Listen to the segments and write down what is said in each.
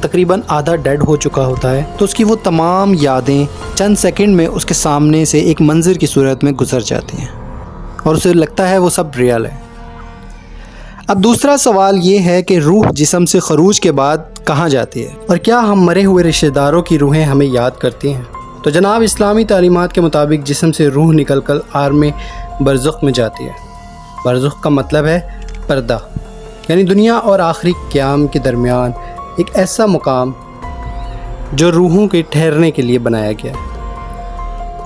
تقریباً آدھا ڈیڈ ہو چکا ہوتا ہے تو اس کی وہ تمام یادیں چند سیکنڈ میں اس کے سامنے سے ایک منظر کی صورت میں گزر جاتی ہیں اور اسے لگتا ہے وہ سب ریئل ہے۔ اب دوسرا سوال یہ ہے کہ روح جسم سے خروج کے بعد کہاں جاتی ہے اور کیا ہم مرے ہوئے رشتہ داروں کی روحیں ہمیں یاد کرتی ہیں؟ تو جناب اسلامی تعلیمات کے مطابق جسم سے روح نکل کر عالم برزخ میں جاتی ہے۔ برزخ کا مطلب ہے پردہ، یعنی دنیا اور آخری قیام کے درمیان ایک ایسا مقام جو روحوں کے ٹھہرنے کے لیے بنایا گیا ہے۔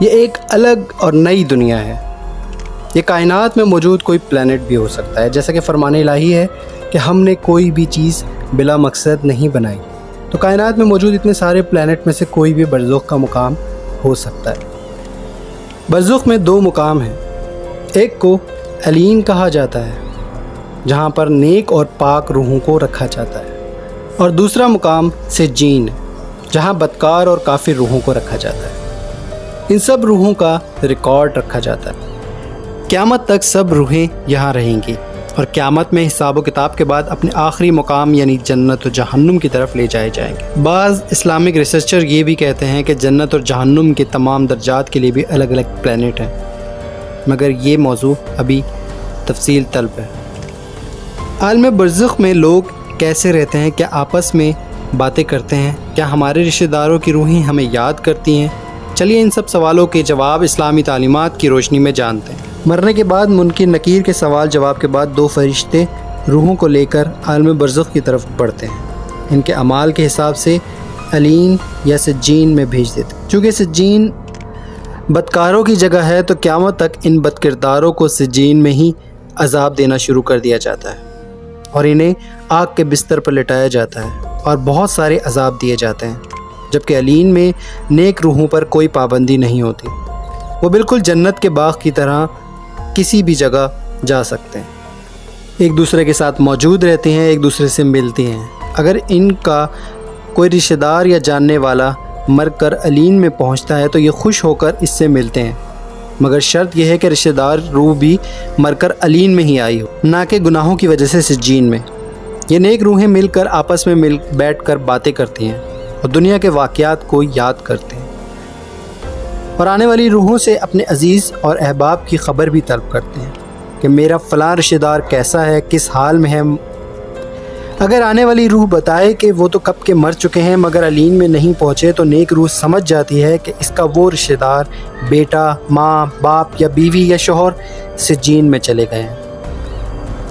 یہ ایک الگ اور نئی دنیا ہے۔ یہ کائنات میں موجود کوئی پلانٹ بھی ہو سکتا ہے، جیسا کہ فرمان الہی ہے کہ ہم نے کوئی بھی چیز بلا مقصد نہیں بنائی، تو کائنات میں موجود اتنے سارے پلانٹ میں سے کوئی بھی برزخ کا مقام ہو سکتا ہے۔ برزخ میں دو مقام ہیں، ایک کو علین کہا جاتا ہے جہاں پر نیک اور پاک روحوں کو رکھا جاتا ہے، اور دوسرا مقام سجین جہاں بدکار اور کافر روحوں کو رکھا جاتا ہے۔ ان سب روحوں کا ریکارڈ رکھا جاتا ہے۔ قیامت تک سب روحیں یہاں رہیں گی اور قیامت میں حساب و کتاب کے بعد اپنے آخری مقام یعنی جنت و جہنم کی طرف لے جائے جائیں گے۔ بعض اسلامک ریسرچر یہ بھی کہتے ہیں کہ جنت اور جہنم کے تمام درجات کے لیے بھی الگ الگ پلانٹ ہیں، مگر یہ موضوع ابھی تفصیل طلب ہے۔ عالم برزخ میں لوگ کیسے رہتے ہیں؟ کیا آپس میں باتیں کرتے ہیں؟ کیا ہمارے رشتہ داروں کی روحیں ہمیں یاد کرتی ہیں؟ چلیے ان سب سوالوں کے جواب اسلامی تعلیمات کی روشنی میں جانتے ہیں۔ مرنے کے بعد منکر نکیر کے سوال جواب کے بعد دو فرشتے روحوں کو لے کر عالم برزخ کی طرف بڑھتے ہیں۔ ان کے اعمال کے حساب سے علین یا سجین میں بھیج دیتے ہیں۔ چونکہ سجین بدکاروں کی جگہ ہے تو قیامت تک ان بدکرداروں کو سجین میں ہی عذاب دینا شروع کر دیا جاتا ہے اور انہیں آگ کے بستر پر لٹایا جاتا ہے اور بہت سارے عذاب دیے جاتے ہیں، جبکہ علین میں نیک روحوں پر کوئی پابندی نہیں ہوتی۔ وہ بالکل جنت کے باغ کی طرح کسی بھی جگہ جا سکتے ہیں، ایک دوسرے کے ساتھ موجود رہتے ہیں، ایک دوسرے سے ملتے ہیں۔ اگر ان کا کوئی رشتہ دار یا جاننے والا مر کر علین میں پہنچتا ہے تو یہ خوش ہو کر اس سے ملتے ہیں، مگر شرط یہ ہے کہ رشتہ دار روح بھی مر کر علین میں ہی آئی ہو، نہ کہ گناہوں کی وجہ سے سجین میں۔ یہ نیک روحیں مل کر آپس میں بیٹھ کر باتیں کرتی ہیں اور دنیا کے واقعات کو یاد کرتے ہیں، اور آنے والی روحوں سے اپنے عزیز اور احباب کی خبر بھی طلب کرتے ہیں کہ میرا فلاں رشتہ دار کیسا ہے، کس حال میں ہے۔ اگر آنے والی روح بتائے کہ وہ تو کب کے مر چکے ہیں مگر علین میں نہیں پہنچے تو نیک روح سمجھ جاتی ہے کہ اس کا وہ رشتہ دار بیٹا، ماں، باپ یا بیوی یا شوہر سجین میں چلے گئے ہیں،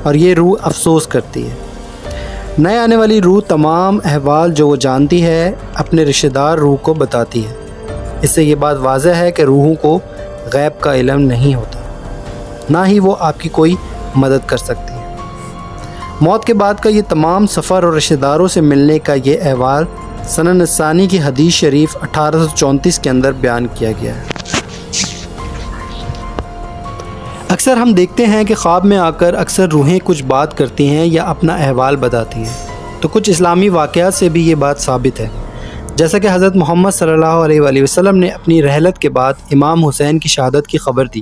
اور یہ روح افسوس کرتی ہے۔ نئے آنے والی روح تمام احوال جو وہ جانتی ہے اپنے رشتہ دار روح کو بتاتی ہے۔ اس سے یہ بات واضح ہے کہ روحوں کو غیب کا علم نہیں ہوتا، نہ ہی وہ آپ کی کوئی مدد کر سکتی ہے۔ موت کے بعد کا یہ تمام سفر اور رشتہ داروں سے ملنے کا یہ احوال سنن نسانی کی حدیث شریف 1834 کے اندر بیان کیا گیا ہے۔ اکثر ہم دیکھتے ہیں کہ خواب میں آ کر اکثر روحیں کچھ بات کرتی ہیں یا اپنا احوال بتاتی ہیں، تو کچھ اسلامی واقعات سے بھی یہ بات ثابت ہے، جیسا کہ حضرت محمد صلی اللہ علیہ وآلہ وسلم نے اپنی رحلت کے بعد امام حسین کی شہادت کی خبر دی۔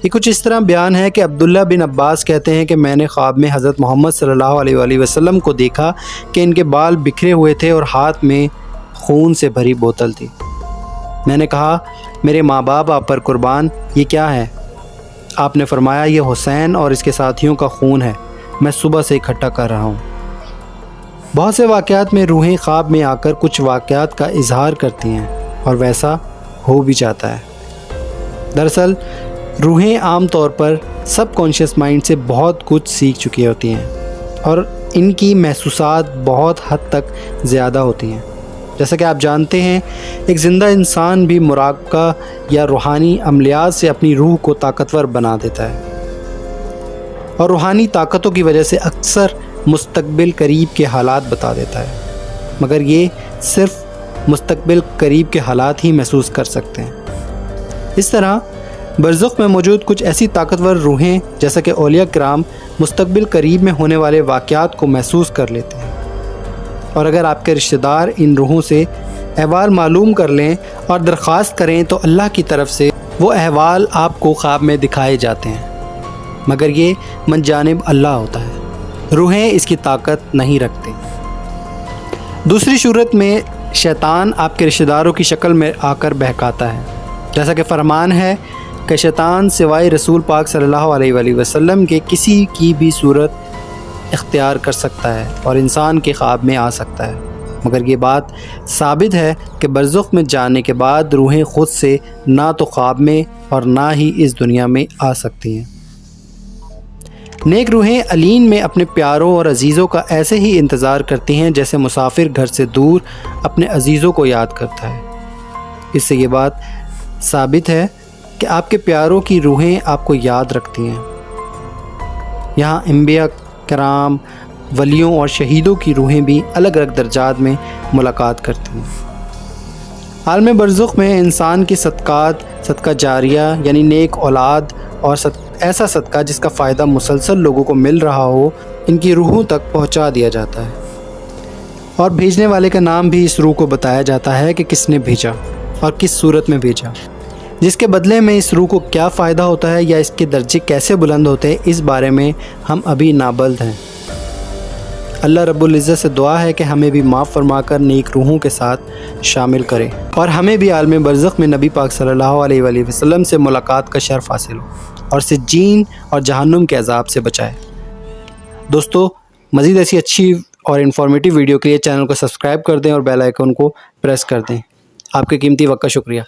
یہ کچھ اس طرح بیان ہے کہ عبداللہ بن عباس کہتے ہیں کہ میں نے خواب میں حضرت محمد صلی اللہ علیہ وآلہ وسلم کو دیکھا کہ ان کے بال بکھرے ہوئے تھے اور ہاتھ میں خون سے بھری بوتل تھی۔ میں نے کہا میرے ماں باپ آپ پر قربان، یہ کیا ہے؟ آپ نے فرمایا یہ حسین اور اس کے ساتھیوں کا خون ہے، میں صبح سے اکٹھا کر رہا ہوں۔ بہت سے واقعات میں روحیں خواب میں آ کر کچھ واقعات کا اظہار کرتی ہیں اور ویسا ہو بھی جاتا ہے۔ دراصل روحیں عام طور پر سب کانشیس مائنڈ سے بہت کچھ سیکھ چکی ہوتی ہیں اور ان کی محسوسات بہت حد تک زیادہ ہوتی ہیں۔ جیسا کہ آپ جانتے ہیں ایک زندہ انسان بھی مراقبہ یا روحانی عملیات سے اپنی روح کو طاقتور بنا دیتا ہے اور روحانی طاقتوں کی وجہ سے اکثر مستقبل قریب کے حالات بتا دیتا ہے، مگر یہ صرف مستقبل قریب کے حالات ہی محسوس کر سکتے ہیں۔ اس طرح برزخ میں موجود کچھ ایسی طاقتور روحیں جیسا کہ اولیاء کرام مستقبل قریب میں ہونے والے واقعات کو محسوس کر لیتے ہیں، اور اگر آپ کے رشتہ دار ان روحوں سے احوال معلوم کر لیں اور درخواست کریں تو اللہ کی طرف سے وہ احوال آپ کو خواب میں دکھائے جاتے ہیں، مگر یہ من جانب اللہ ہوتا ہے، روحیں اس کی طاقت نہیں رکھتے۔ دوسری صورت میں شیطان آپ کے رشتہ داروں کی شکل میں آ کر بہکاتا ہے، جیسا کہ فرمان ہے کہ شیطان سوائے رسول پاک صلی اللہ علیہ وآلہ وسلم کے کسی کی بھی صورت اختیار کر سکتا ہے اور انسان کے خواب میں آ سکتا ہے، مگر یہ بات ثابت ہے کہ برزخ میں جانے کے بعد روحیں خود سے نہ تو خواب میں اور نہ ہی اس دنیا میں آ سکتی ہیں۔ نیک روحیں علین میں اپنے پیاروں اور عزیزوں کا ایسے ہی انتظار کرتی ہیں جیسے مسافر گھر سے دور اپنے عزیزوں کو یاد کرتا ہے۔ اس سے یہ بات ثابت ہے کہ آپ کے پیاروں کی روحیں آپ کو یاد رکھتی ہیں۔ یہاں انبیاء کرام، ولیوں اور شہیدوں کی روحیں بھی الگ الگ درجات میں ملاقات کرتی ہیں۔ عالم برزخ میں انسان کی صدقات، صدقہ جاریہ یعنی نیک اولاد اور ایسا صدقہ جس کا فائدہ مسلسل لوگوں کو مل رہا ہو، ان کی روحوں تک پہنچا دیا جاتا ہے، اور بھیجنے والے کا نام بھی اس روح کو بتایا جاتا ہے کہ کس نے بھیجا اور کس صورت میں بھیجا، جس کے بدلے میں اس روح کو کیا فائدہ ہوتا ہے یا اس کے درجے کیسے بلند ہوتے ہیں، اس بارے میں ہم ابھی نابلد ہیں۔ اللہ رب العزت سے دعا ہے کہ ہمیں بھی معاف فرما کر نیک روحوں کے ساتھ شامل کرے، اور ہمیں بھی عالم برزخ میں نبی پاک صلی اللہ علیہ وآلہ وسلم سے ملاقات کا شرف حاصل ہو اور سجین اور جہنم کے عذاب سے بچائے۔ دوستو، مزید ایسی اچھی اور انفارمیٹیو ویڈیو کے لیے چینل کو سبسکرائب کر دیں اور بیل آئیکن کو پریس کر دیں۔ آپ کے قیمتی وقت کا شکریہ۔